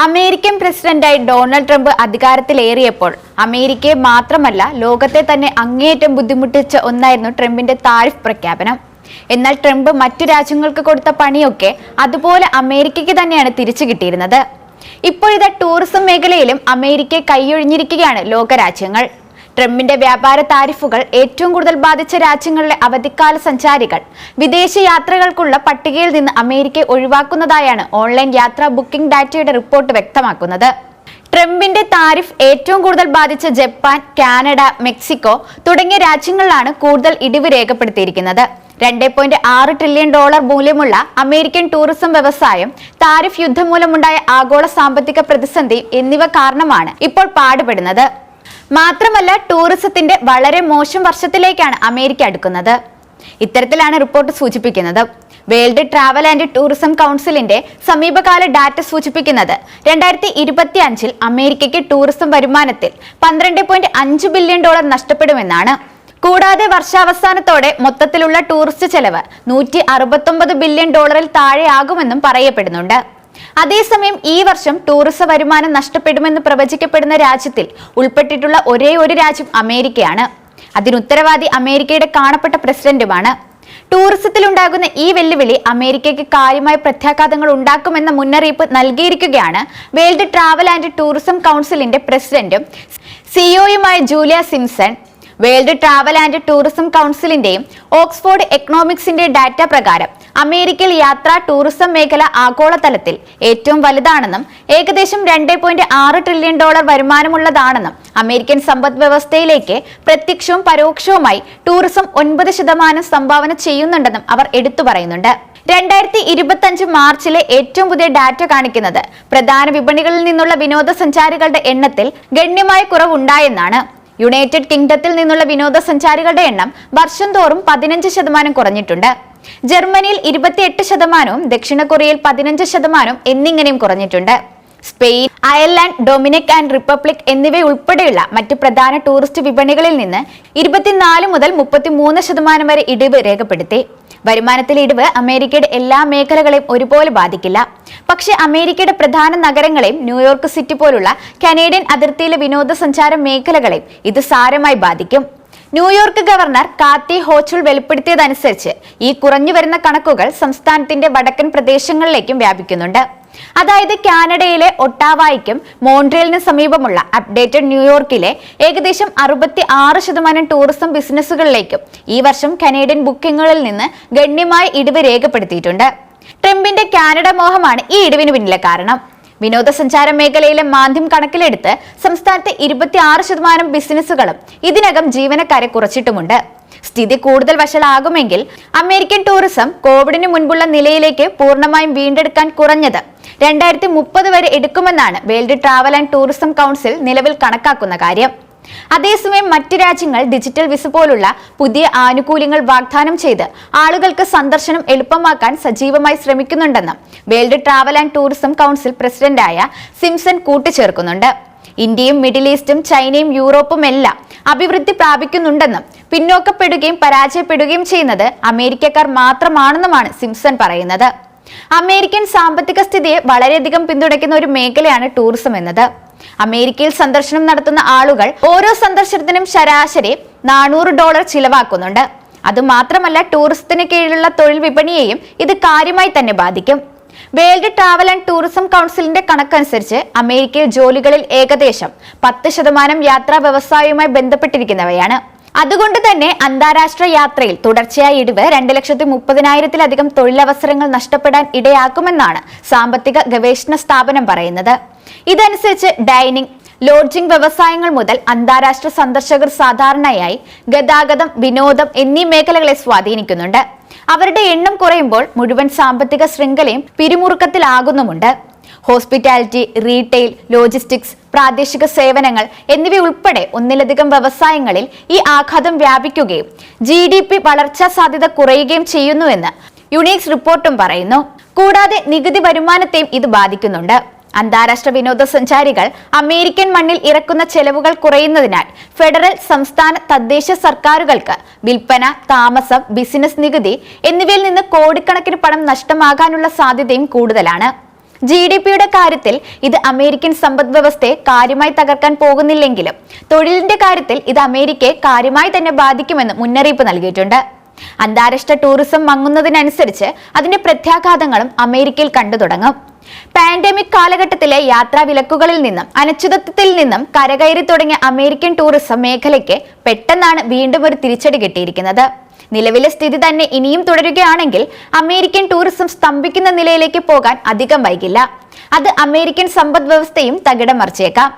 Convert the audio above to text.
American പ്രസിഡന്റായി Donald Trump അധികാരത്തിലേറിയപ്പോൾ അമേരിക്കയെ മാത്രമല്ല ലോകത്തെ തന്നെ അങ്ങേയറ്റം ബുദ്ധിമുട്ടിച്ച ഒന്നായിരുന്നു ട്രംപിന്റെ താരിഫ് പ്രഖ്യാപനം. എന്നാൽ ട്രംപ് മറ്റു രാജ്യങ്ങൾക്ക് കൊടുത്ത പണിയൊക്കെ അതുപോലെ അമേരിക്കയ്ക്ക് തന്നെയാണ് തിരിച്ചു കിട്ടിയിരുന്നത്. ഇപ്പോഴിതാ ടൂറിസം മേഖലയിലും അമേരിക്കയെ കൈയൊഴിഞ്ഞിരിക്കുകയാണ് ലോകരാജ്യങ്ങൾ. ട്രംപിന്റെ വ്യാപാര താരിഫുകൾ ഏറ്റവും കൂടുതൽ ബാധിച്ച രാജ്യങ്ങളിലെ അവധിക്കാല സഞ്ചാരികൾ വിദേശ യാത്രകൾക്കുള്ള പട്ടികയിൽ നിന്ന് അമേരിക്കയെ ഒഴിവാക്കുന്നതായാണ് ഓൺലൈൻ യാത്രാ ബുക്കിംഗ് ഡാറ്റയുടെ റിപ്പോർട്ട് വ്യക്തമാക്കുന്നത്. ട്രംപിന്റെ താരിഫ് ഏറ്റവും കൂടുതൽ ബാധിച്ച ജപ്പാൻ, കാനഡ, മെക്സിക്കോ തുടങ്ങിയ രാജ്യങ്ങളിലാണ് കൂടുതൽ ഇടിവ് രേഖപ്പെടുത്തിയിരിക്കുന്നത്. $2.6 ട്രില്യൺ മൂല്യമുള്ള അമേരിക്കൻ ടൂറിസം വ്യവസായം താരിഫ് യുദ്ധം മൂലമുണ്ടായ ആഗോള സാമ്പത്തിക പ്രതിസന്ധി എന്നിവ കാരണമാണ് ഇപ്പോൾ പാടുപെടുന്നത്. മാത്രമല്ല, ടൂറിസത്തിന്റെ വളരെ മോശം വർഷത്തിലേക്കാണ് അമേരിക്ക അടുക്കുന്നത്. ഇത്തരത്തിലാണ് റിപ്പോർട്ട് സൂചിപ്പിക്കുന്നത്. വേൾഡ് ട്രാവൽ ആൻഡ് ടൂറിസം കൗൺസിലിന്റെ സമീപകാല ഡാറ്റ സൂചിപ്പിക്കുന്നത് 2025 അമേരിക്കയ്ക്ക് ടൂറിസം വരുമാനത്തിൽ $12.5 ബില്യൺ നഷ്ടപ്പെടുമെന്നാണ്. കൂടാതെ വർഷാവസാനത്തോടെ മൊത്തത്തിലുള്ള ടൂറിസ്റ്റ് ചെലവ് $169 ബില്യൺ താഴെയാകുമെന്നും പറയപ്പെടുന്നുണ്ട്. അതേസമയം ഈ വർഷം ടൂറിസം വരുമാനം നഷ്ടപ്പെടുമെന്ന് പ്രവചിക്കപ്പെടുന്ന രാജ്യത്തിൽ ഉൾപ്പെട്ടിട്ടുള്ള ഒരേ ഒരു രാജ്യം അമേരിക്കയാണ്. അതിനുത്തരവാദി അമേരിക്കയുടെ കാണപ്പെട്ട പ്രസിഡന്റുമാണ്. ടൂറിസത്തിലുണ്ടാകുന്ന ഈ വെല്ലുവിളി അമേരിക്കയ്ക്ക് കാര്യമായ പ്രത്യാഘാതങ്ങൾ ഉണ്ടാക്കുമെന്ന മുന്നറിയിപ്പ് നൽകിയിരിക്കുകയാണ് വേൾഡ് ട്രാവൽ ആൻഡ് ടൂറിസം കൗൺസിലിന്റെ പ്രസിഡന്റും സിഇഒയുമായ Julia Simpson. World travel and tourism കൗൺസിലിന്റെയും ഓക്സ്ഫോർഡ് എക്കണോമിക്സിന്റെ ഡാറ്റ പ്രകാരം അമേരിക്കയിൽ യാത്രാ ടൂറിസം മേഖല ആഗോളതലത്തിൽ ഏറ്റവും വലുതാണെന്നും ഏകദേശം $2.6 ട്രില്യൺ വരുമാനമുള്ളതാണെന്നും അമേരിക്കൻ സമ്പദ് വ്യവസ്ഥയിലേക്ക് പ്രത്യക്ഷവും പരോക്ഷവുമായി ടൂറിസം 9% സംഭാവന ചെയ്യുന്നുണ്ടെന്നും അവർ എടുത്തു പറയുന്നുണ്ട്. 2025 മാർച്ചിലെ ഏറ്റവും പുതിയ ഡാറ്റ കാണിക്കുന്നത് പ്രധാന വിപണികളിൽ നിന്നുള്ള വിനോദസഞ്ചാരികളുടെ എണ്ണത്തിൽ ഗണ്യമായ കുറവുണ്ടായെന്നാണ്. യുണൈറ്റഡ് കിങ്ഡത്തിൽ നിന്നുള്ള വിനോദസഞ്ചാരികളുടെ എണ്ണം വർഷം തോറും 15% കുറഞ്ഞിട്ടുണ്ട്. ജർമ്മനിയിൽ 28%, ദക്ഷിണ കൊറിയയിൽ 15% എന്നിങ്ങനെയും കുറഞ്ഞിട്ടുണ്ട്. Spain, Ireland, Dominic and republic എന്നിവയുൾപ്പെടെയുള്ള മറ്റ് പ്രധാന ടൂറിസ്റ്റ് വിപണികളിൽ നിന്ന് 24 മുതൽ 33% വരെ ഇടിവ് രേഖപ്പെടുത്തി. വരുമാനത്തിലെ ഇടിവ് അമേരിക്കയുടെ എല്ലാ മേഖലകളെയും ഒരുപോലെ ബാധിക്കില്ല. പക്ഷേ അമേരിക്കയുടെ പ്രധാന നഗരങ്ങളെയും ന്യൂയോർക്ക് സിറ്റി പോലുള്ള കനേഡിയൻ അതിർത്തിയിലെ വിനോദസഞ്ചാര മേഖലകളെയും ഇത് സാരമായി ബാധിക്കും. ന്യൂയോർക്ക് ഗവർണർ കാത്തി ഹോച്ചുൾ വെളിപ്പെടുത്തിയതനുസരിച്ച് ഈ കുറഞ്ഞു വരുന്ന കണക്കുകൾ സംസ്ഥാനത്തിന്റെ വടക്കൻ പ്രദേശങ്ങളിലേക്കും വ്യാപിക്കുന്നുണ്ട്. അതായത് കാനഡയിലെ ഒട്ടാവായ്ക്കും മോൺട്രിയലിന് സമീപമുള്ള അപ്ഡേറ്റഡ് ന്യൂയോർക്കിലെ ഏകദേശം 66% ടൂറിസം ബിസിനസ്സുകളിലേക്കും ഈ വർഷം കനേഡിയൻ ബുക്കിങ്ങുകളിൽ നിന്ന് ഗണ്യമായ ഇടിവ് രേഖപ്പെടുത്തിയിട്ടുണ്ട്. ട്രംപിന്റെ കാനഡ മോഹമാണ് ഈ ഇടിവിന് പിന്നിലെ കാരണം. വിനോദസഞ്ചാര മേഖലയിലെ മാന്ദ്യം കണക്കിലെടുത്ത് സംസ്ഥാനത്തെ 26% ബിസിനസ്സുകളും ഇതിനകം ജീവനക്കാരെ കുറച്ചിട്ടുമുണ്ട്. സ്ഥിതി കൂടുതൽ വഷളാകുമെങ്കിൽ അമേരിക്കൻ ടൂറിസം കോവിഡിന് മുൻപുള്ള നിലയിലേക്ക് പൂർണ്ണമായും വീണ്ടെടുക്കാൻ കുറഞ്ഞത് 2030 വരെ എടുക്കുമെന്നാണ് world travel and tourism council നിലവിൽ കണക്കാക്കുന്ന കാര്യം. അതേസമയം മറ്റ് രാജ്യങ്ങൾ ഡിജിറ്റൽ വിസ പോലുള്ള പുതിയ ആനുകൂല്യങ്ങൾ വാഗ്ദാനം ചെയ്ത് ആളുകൾക്ക് സന്ദർശനം എളുപ്പമാക്കാൻ സജീവമായി ശ്രമിക്കുന്നുണ്ടെന്നും world travel and tourism council പ്രസിഡന്റായ സിംസൺ കൂട്ടിച്ചേർക്കുന്നുണ്ട്. ഇന്ത്യയും മിഡിൽ ഈസ്റ്റും ചൈനയും യൂറോപ്പും എല്ലാം അഭിവൃദ്ധി പ്രാപിക്കുന്നുണ്ടെന്നും പിന്നോക്കപ്പെടുകയും പരാജയപ്പെടുകയും ചെയ്യുന്നത് അമേരിക്കക്കാർ മാത്രമാണെന്നുമാണ് സിംസൺ പറയുന്നത്. അമേരിക്കൻ സാമ്പത്തിക സ്ഥിതിയെ വളരെയധികം പിന്തുണയ്ക്കുന്ന ഒരു മേഖലയാണ് ടൂറിസം എന്നത്. അമേരിക്കയിൽ സന്ദർശനം നടത്തുന്ന ആളുകൾ ഓരോ സന്ദർശനത്തിനും ശരാശരി $400 ചിലവാക്കുന്നുണ്ട്. അതുമാത്രമല്ല, ടൂറിസത്തിന് കീഴിലുള്ള തൊഴിൽ വിപണിയെയും ഇത് കാര്യമായി തന്നെ ബാധിക്കും. വേൾഡ് ട്രാവൽ ആൻഡ് ടൂറിസം കൗൺസിലിന്റെ കണക്കനുസരിച്ച് അമേരിക്കയിൽ ജോലികളിൽ ഏകദേശം 10% യാത്രാ വ്യവസായവുമായി ബന്ധപ്പെട്ടിരിക്കുന്നവയാണ്. അതുകൊണ്ട് തന്നെ അന്താരാഷ്ട്ര യാത്രയിൽ തുടർച്ചയായ ഇടിവ് 2,30,000-ലധികം തൊഴിലവസരങ്ങൾ നഷ്ടപ്പെടാൻ ഇടയാക്കുമെന്നാണ് സാമ്പത്തിക ഗവേഷണ സ്ഥാപനം പറയുന്നത്. ഇതനുസരിച്ച് ഡൈനിങ്, ലോഡ്ജിംഗ് വ്യവസായങ്ങൾ മുതൽ അന്താരാഷ്ട്ര സന്ദർശകർ സാധാരണയായി ഗതാഗതം, വിനോദം എന്നീ മേഖലകളെ സ്വാധീനിക്കുന്നുണ്ട്. അവരുടെ എണ്ണം കുറയുമ്പോൾ മുഴുവൻ സാമ്പത്തിക ശൃംഖലയും പിരിമുറുക്കത്തിലാകുന്നുമുണ്ട്. ഹോസ്പിറ്റാലിറ്റി, റീറ്റെയിൽ, ലോജിസ്റ്റിക്സ്, പ്രാദേശിക സേവനങ്ങൾ എന്നിവയുൾപ്പെടെ ഒന്നിലധികം വ്യവസായങ്ങളിൽ ഈ ആഘാതം വ്യാപിക്കുകയും GDP വളർച്ചാ സാധ്യത കുറയുകയും ചെയ്യുന്നുവെന്ന് യുണീക്സ് റിപ്പോർട്ടും പറയുന്നു. കൂടാതെ നികുതി വരുമാനത്തെയും ഇത് ബാധിക്കുന്നുണ്ട്. അന്താരാഷ്ട്ര വിനോദസഞ്ചാരികൾ അമേരിക്കൻ മണ്ണിൽ ഇറക്കുന്ന ചെലവുകൾ കുറയുന്നതിനാൽ ഫെഡറൽ, സംസ്ഥാന, തദ്ദേശ സർക്കാരുകൾക്ക് വിൽപ്പന, താമസം, ബിസിനസ് നികുതി എന്നിവയിൽ നിന്ന് കോടിക്കണക്കിന് പണം നഷ്ടമാകാനുള്ള സാധ്യതയും കൂടുതലാണ്. GDP-യുടെ കാര്യത്തിൽ ഇത് അമേരിക്കൻ സമ്പദ് വ്യവസ്ഥയെ കാര്യമായി തകർക്കാൻ പോകുന്നില്ലെങ്കിലും തൊഴിലിന്റെ കാര്യത്തിൽ ഇത് അമേരിക്കയെ കാര്യമായി തന്നെ ബാധിക്കുമെന്ന് മുന്നറിയിപ്പ് നൽകിയിട്ടുണ്ട്. അന്താരാഷ്ട്ര ടൂറിസം മങ്ങുന്നതിനനുസരിച്ച് അതിന്റെ പ്രത്യാഘാതങ്ങളും അമേരിക്കയിൽ കണ്ടു തുടങ്ങും. പാൻഡമിക് കാലഘട്ടത്തിലെ യാത്രാ വിലക്കുകളിൽ നിന്നും അനിശ്ചിതത്വത്തിൽ നിന്നും കരകയറി തുടങ്ങിയ അമേരിക്കൻ ടൂറിസം മേഖലയ്ക്ക് പെട്ടെന്നാണ് വീണ്ടും ഒരു തിരിച്ചടി കിട്ടിയിരിക്കുന്നത്. നിലവിലെ സ്ഥിതി തന്നെ ഇനിയും തുടരുകയാണെങ്കിൽ അമേരിക്കൻ ടൂറിസം സ്തംഭിക്കുന്ന നിലയിലേക്ക് പോകാൻ അധികം വൈകില്ല. അത് അമേരിക്കൻ സമ്പദ് വ്യവസ്ഥയും തകിടം മറിച്ചേക്കാം.